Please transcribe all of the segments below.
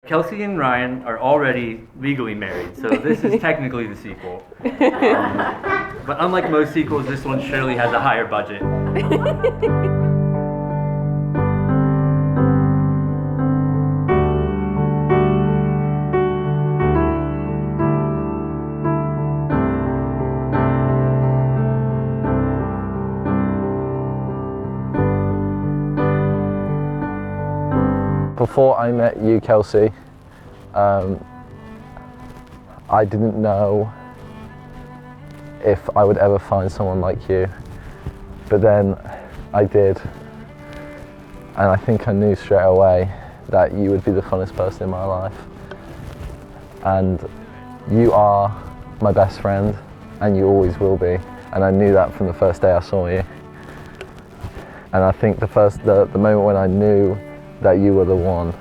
Kelsey and Ryan are already legally married, so this is technically the sequel. But unlike most sequels, this one surely has a higher budget. Before I met you, Kelsey, I didn't know if I would ever find someone like you, but then I did, and I think I knew straight away that you would be the funnest person in my life. And you are my best friend, and you always will be, and I knew that from the first day I saw you. And I think the moment when I knew that you were the one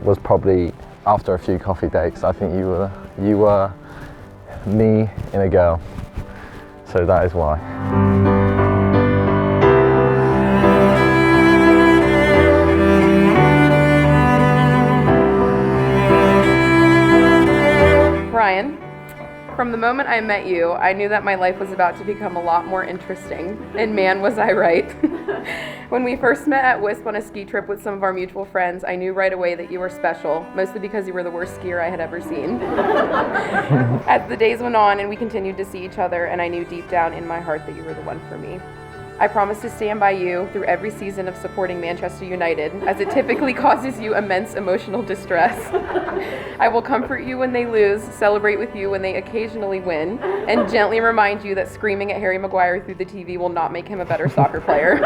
was probably after a few coffee dates. I think you were me in a girl, so that is why. Ryan, from the moment I met you, I knew that my life was about to become a lot more interesting, and man was I right. When we first met at Wisp on a ski trip with some of our mutual friends, I knew right away that you were special, mostly because you were the worst skier I had ever seen. As the days went on and we continued to see each other, and I knew deep down in my heart that you were the one for me. I promise to stand by you through every season of supporting Manchester United, as it typically causes you immense emotional distress. I will comfort you when they lose, celebrate with you when they occasionally win, and gently remind you that screaming at Harry Maguire through the TV will not make him a better soccer player.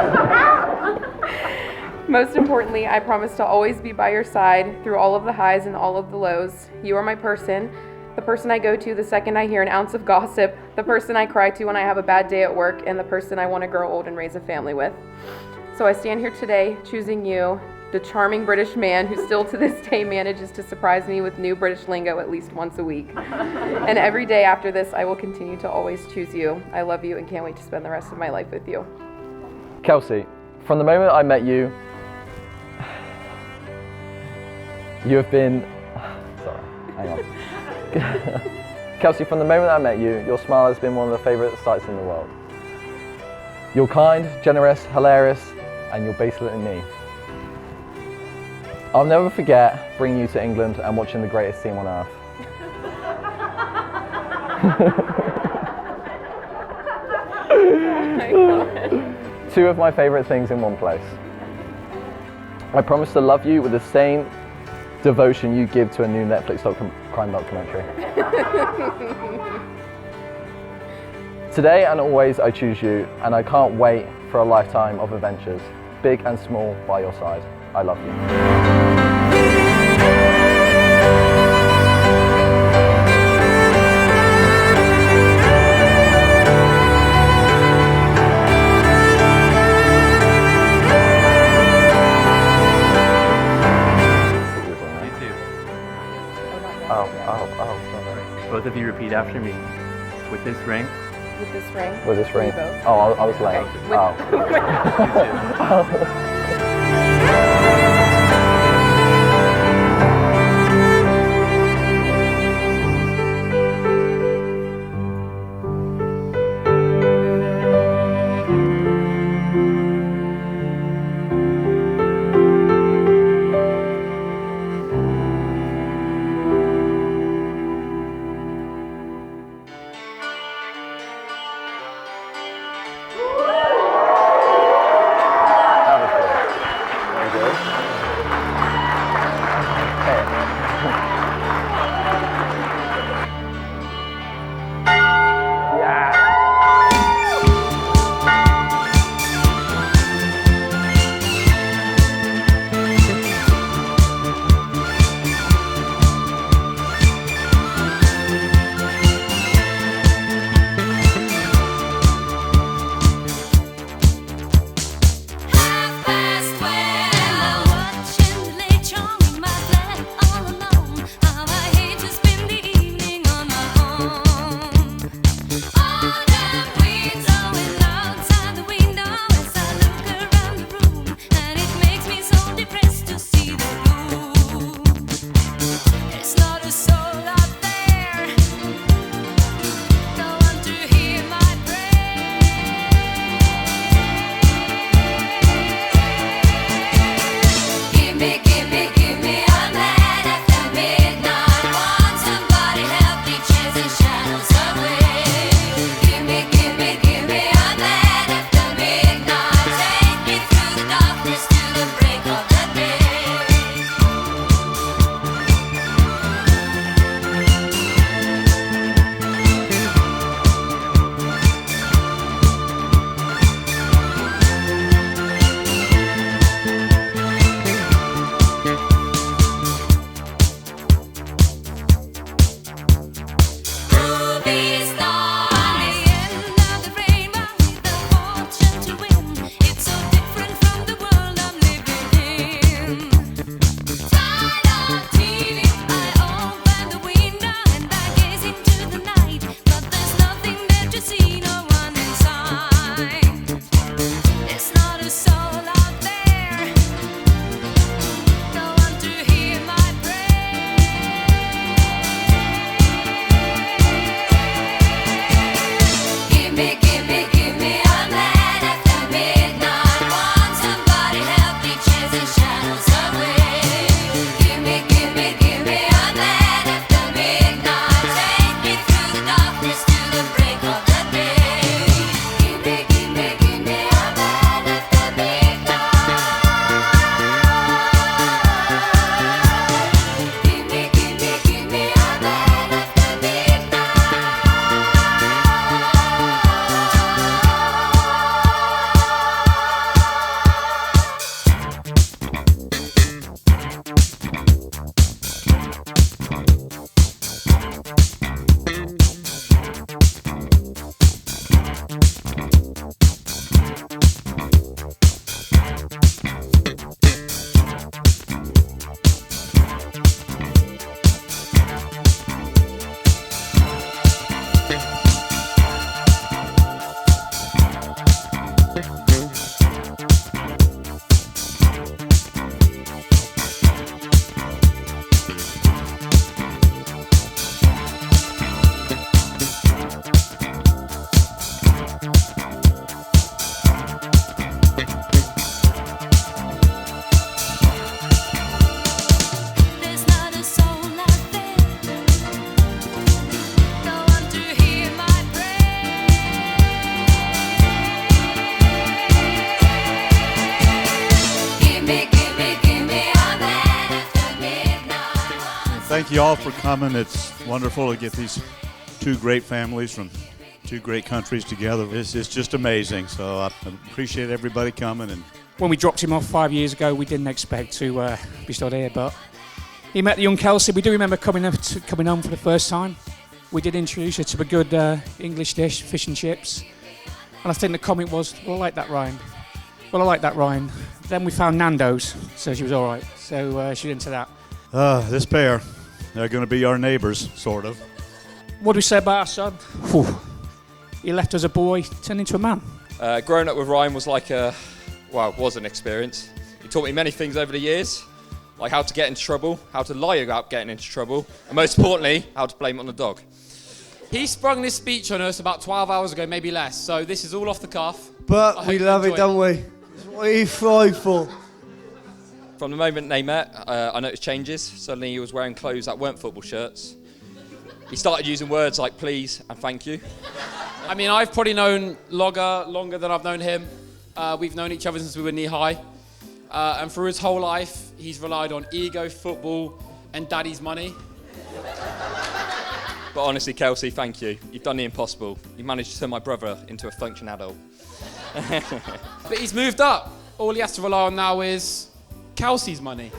Most importantly, I promise to always be by your side through all of the highs and all of the lows. You are my person. The person I go to the second I hear an ounce of gossip, the person I cry to when I have a bad day at work, and the person I want to grow old and raise a family with. So I stand here today choosing you, the charming British man who still to this day manages to surprise me with new British lingo at least once a week. And every day after this, I will continue to always choose you. I love you and can't wait to spend the rest of my life with you. Kelsey, from the moment I met you, you have been... Sorry, hang on. Kelsey, from the moment I met you, your smile has been one of the favourite sights in the world. You're kind, generous, hilarious, and you're basically me. I'll never forget bringing you to England and watching the greatest team on earth. Oh my God. Two of my favourite things in one place. I promise to love you with the same devotion you give to a new Netflix crime documentary. Today and always I choose you, and I can't wait for a lifetime of adventures, big and small, by your side. I love you. Sorry. Both of you repeat after me. With this ring. With this ring? With this ring? Both. Oh, I was late. Okay. Oh. That was good. Thank you all for coming. It's wonderful to get these two great families from two great countries together. It's just amazing. So I appreciate everybody coming. And when we dropped him off 5 years ago, we didn't expect to be stood here, but he met the young Kelsey. We do remember coming home for the first time. We did introduce her to a good English dish, fish and chips. And I think the comment was, well, I like that, Ryan. Well, I like that, Ryan. Then we found Nando's, so she was all right. So she's into that. This pair, they're going to be our neighbors, sort of. What do we say about our son? Whew. He left as a boy, turned into a man. Growing up with Ryan was was an experience. He taught me many things over the years, like how to get into trouble, how to lie about getting into trouble, and most importantly, how to blame it on the dog. He sprung this speech on us about 12 hours ago, maybe less, so this is all off the cuff. But we love it, don't we? It's what you fight for. From the moment they met, I noticed changes. Suddenly he was wearing clothes that weren't football shirts. He started using words like please and thank you. I mean, I've probably known Logger longer than I've known him. We've known each other since we were knee-high. And for his whole life, he's relied on ego, football, and daddy's money. But honestly, Kelsey, thank you. You've done the impossible. You managed to turn my brother into a functioning adult. But he's moved up. All he has to rely on now is Kelsey's money.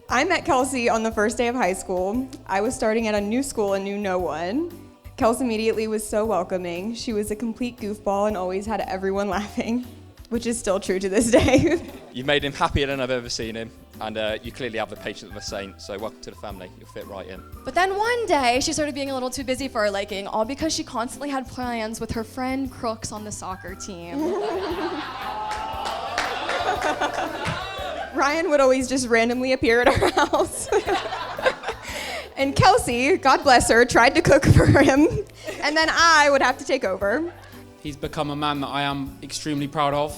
I met Kelsey on the first day of high school. I was starting at a new school and knew no one. Kelsey immediately was so welcoming. She was a complete goofball and always had everyone laughing, which is still true to this day. You've made him happier than I've ever seen him, and you clearly have the patience of a saint, so welcome to the family. You'll fit right in. But then one day, she started being a little too busy for our liking, all because she constantly had plans with her friend Crooks on the soccer team. Ryan would always just randomly appear at our house. And Kelsey, God bless her, tried to cook for him, and then I would have to take over. He's become a man that I am extremely proud of.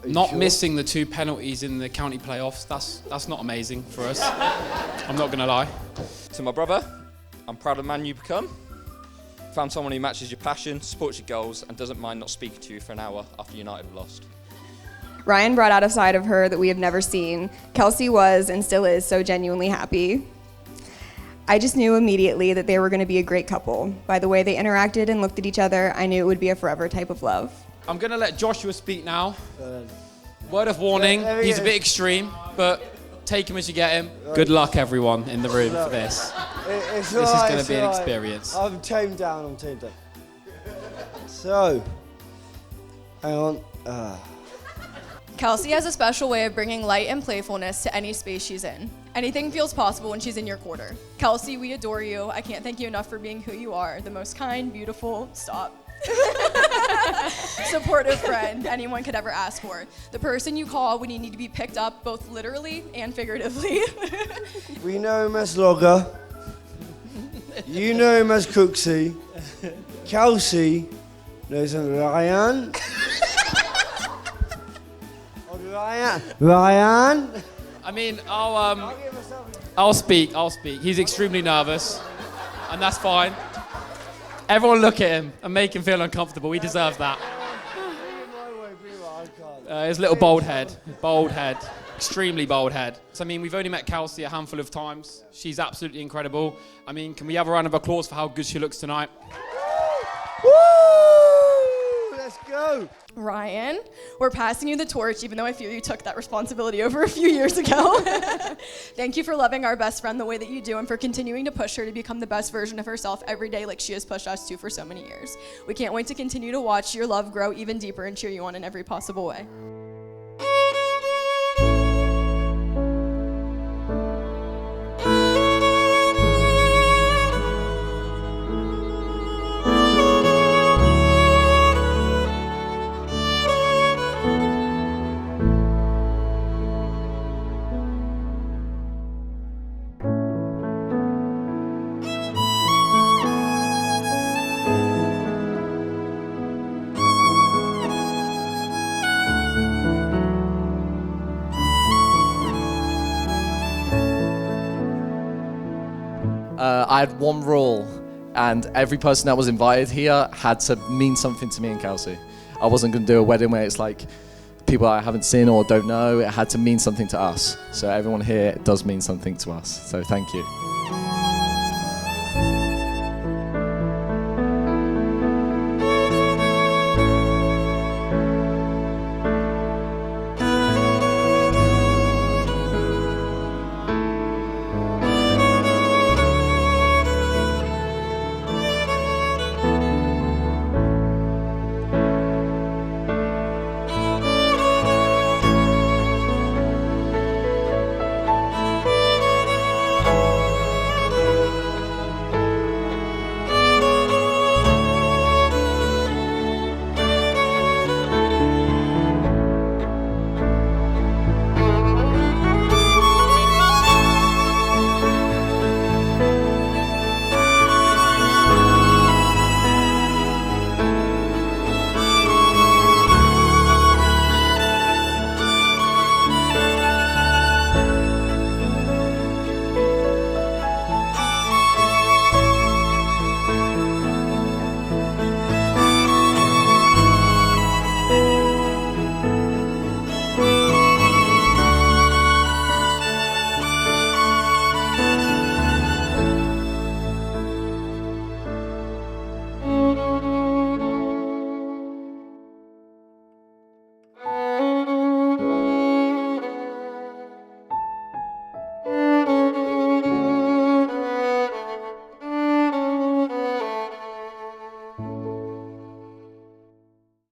Not missing the 2 penalties in the county playoffs, that's not amazing for us. I'm not gonna lie. To my brother, I'm proud of the man you become. Found someone who matches your passion, supports your goals, and doesn't mind not speaking to you for an hour after United have lost. Ryan brought out a side of her that we have never seen. Kelsey was and still is so genuinely happy. I just knew immediately that they were going to be a great couple. By the way they interacted and looked at each other, I knew it would be a forever type of love. I'm gonna let Joshua speak now. Word of warning, he's a bit extreme, but take him as you get him. Good luck, everyone in the room for this. This is going to be an experience. I'm tamed down. So, hang on. Kelsey has a special way of bringing light and playfulness to any space she's in. Anything feels possible when she's in your quarter. Kelsey, we adore you. I can't thank you enough for being who you are. The most kind, beautiful, supportive friend anyone could ever ask for. The person you call when you need to be picked up, both literally and figuratively. We know him as Logger. You know him as Cooksy. Kelsey knows him Ryan. Ryan. I mean, I'll speak. He's extremely nervous, and that's fine. Everyone look at him and make him feel uncomfortable. He deserves that. His little bald head, extremely bald head. So, I mean, we've only met Kelsey a handful of times. She's absolutely incredible. I mean, can we have a round of applause for how good she looks tonight? Woo! Let's go. Ryan, we're passing you the torch, even though I feel you took that responsibility over a few years ago. Thank you for loving our best friend the way that you do and for continuing to push her to become the best version of herself every day like she has pushed us to for so many years. We can't wait to continue to watch your love grow even deeper and cheer you on in every possible way. I had one rule, and every person that was invited here had to mean something to me and Kelsey. I wasn't going to do a wedding where it's like people I haven't seen or don't know. It had to mean something to us. So everyone here, it does mean something to us. So thank you.